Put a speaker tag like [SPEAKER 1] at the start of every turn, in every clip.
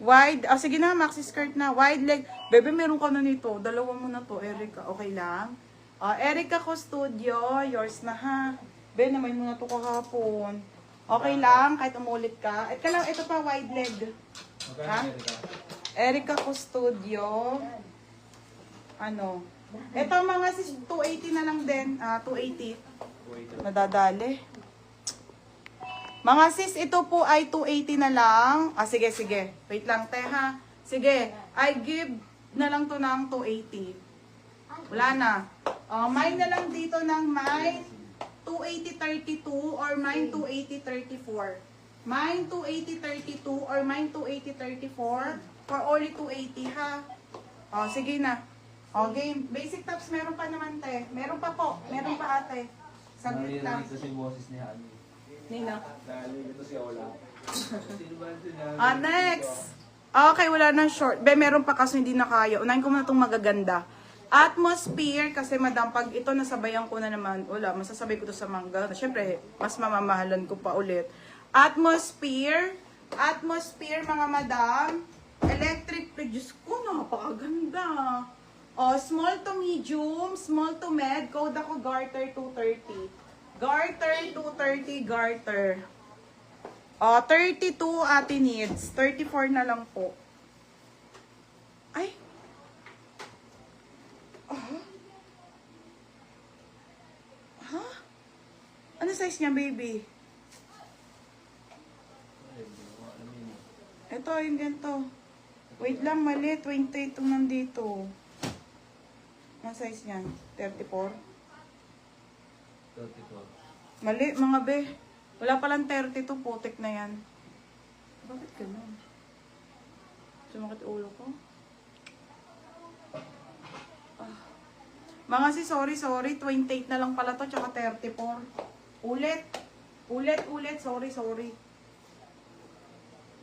[SPEAKER 1] Wide, sige na, maxi skirt na. Wide leg. Bebe, meron ka na nito. Dalawa mo na to, Erica. Okay lang? Erica Custodio, yours na ha. Be, naman mo na to kahapon. Okay lang, kahit umulit ka. Ito pa, wide leg. Ha? Erica Custodio. Ano? Ito mga sis, 280 na lang din. 280. Nadadali. Mga sis, ito po ay 280 na lang. Sige. Wait lang, te ha. Sige, I give na lang to ng 280. Wala na. Mine na lang dito ng mine 280.32 or mine 280.34. Mine 280.32 or mine 280.34 for only 280 ha. Sige na. Game. Basic tops meron pa naman te. Meron pa po. Meron pa ate. Saglit lang.
[SPEAKER 2] Ito si boses ni Hani.
[SPEAKER 1] Nina.
[SPEAKER 2] Ito si Ola.
[SPEAKER 1] Next. Okay, wala nang short. Be, meron pa kaso hindi na kaya. Unahin ko muna itong magaganda. Atmosphere, kasi madam, pag ito nasabayan ko na naman, wala, masasabay ko to sa mangga. Siyempre, mas mamamahalan ko pa ulit. Atmosphere, mga madam. Electric, Diyos ko, napakaganda. Small to medium, small to med, code ako garter 230. Garter 230, garter. 32 ate needs. 34 na lang po. Ay. Ano size niya, baby? Ito, yung ganito. Wait lang, mali. 28 itong nandito. Ano size niyan? 34?
[SPEAKER 2] 34.
[SPEAKER 1] Mali, mga be. Wala palang 32, putik na yan. Bakit ganun? Sumakit ulo ko. Mga sorry. 28 na lang pala to, tsaka 34. Ulit, sorry.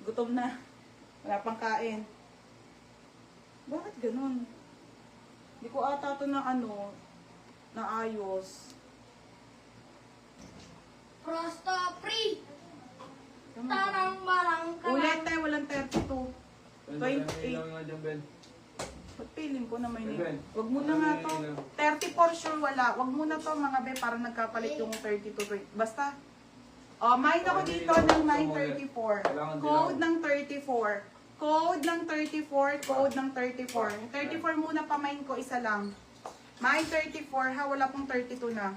[SPEAKER 1] Gutom na. Wala pang kain. Bakit ganun? Hindi ko ata to na naayos.
[SPEAKER 3] Prosto free. Tarang marang ka.
[SPEAKER 1] Ulit tayo, walang 32. 28.
[SPEAKER 2] Ben.
[SPEAKER 1] Ba't feeling ko na may
[SPEAKER 2] Ben.
[SPEAKER 1] Wag mo na nga to. 34 sure wala. Wag mo na to mga be, para nagkapalit yung 32. Basta. Mine ako dito ng 934. Code ng 34. Code ng 34. 34 muna pa mine ko, isa lang. Mine 34 ha, wala pong 32 na.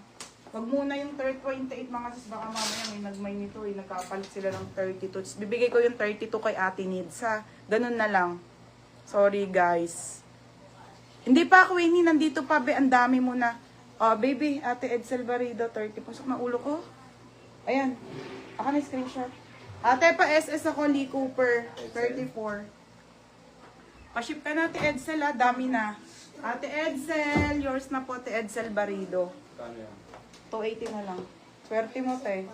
[SPEAKER 1] Wag muna yung 28 mga sis, baka mamaya may nagmay nito nagkapalit sila ng 32. Bibigay ko yung 32 kay Ate Needs ha. Ganun na lang. Sorry guys. Hindi pa Queenie, nandito pa be, ang dami mo na. Baby, Ate Edsel Barido 30. Pasok na ulo ko. Ayan. Ako na screenshot. Ate pa SS ako, Lee Cooper 34. Pa-ship ka na Ate Edsel ha, dami na. Ate Edsel, yours na po Ate Edsel Barido.
[SPEAKER 2] Kano yan?
[SPEAKER 1] 280 na lang. Swerte mo, te.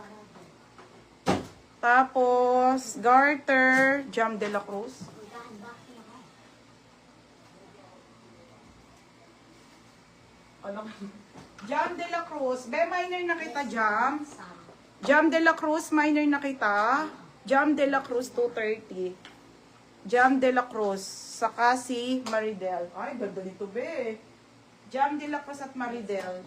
[SPEAKER 1] Tapos, garter, Jam de la Cruz. Jam de la Cruz. Be, minor na kita, Jam. Jam de la Cruz, minor na kita. Jam de la Cruz, 230. Jam de la Cruz. Saka si Maridel. Ay, ganda nito, be. Jam de la Cruz at Maridel.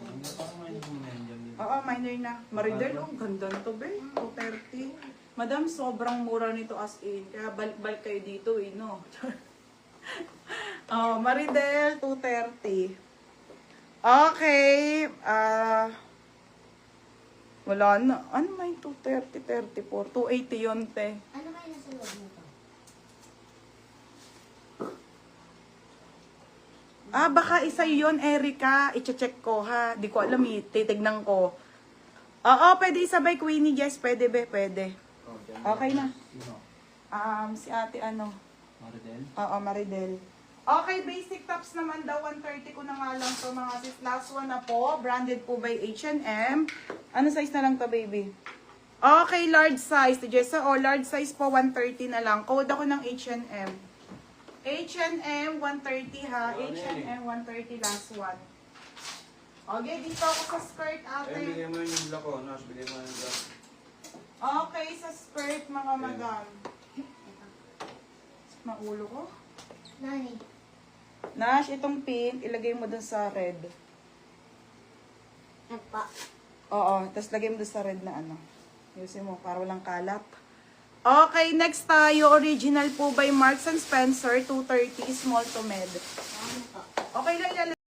[SPEAKER 1] Oo, minor na. Maridel, ganda nito, be. 230. Madam, sobrang mura nito as in. Kaya balik kayo dito, no? Maridel, 230. Okay. Wala na. Ano may 230, 34? 280 yun, te.
[SPEAKER 3] Ano kayo nasa loob nito?
[SPEAKER 1] Baka isa yun, Erica. I-check ko, ha. Di ko alam, titignan ko. Oo, pwede isabay, Queenie. Yes, pwede, be, pwede. Okay na. Si ate,
[SPEAKER 2] Maridel?
[SPEAKER 1] Oo, Maridel. Okay, basic tops naman daw. 130 ko na nga lang to, mga sis. Last one na po. Branded po by H&M. Ano size na lang to, baby? Okay, large size. Jessa, large size po, 130 na lang. Code ako ng H&M. H&M 130 ha. H&M 130 last one. Okay, dito ako sa skirt ate.
[SPEAKER 2] Bigyan mo yung black ko. Bigyan mo yung black.
[SPEAKER 1] Okay, sa skirt mga madam. Maulo ko.
[SPEAKER 3] Nani.
[SPEAKER 1] Nash, itong pink, ilagay mo dun sa red.
[SPEAKER 3] Nagpa.
[SPEAKER 1] Oo, tapos lagay mo dun sa red na ano. Ayusin mo, para walang kalat. Okay, next tayo. Original po by Marks and Spencer, 230, small to med.
[SPEAKER 3] Ano pa?
[SPEAKER 1] Okay lang yan.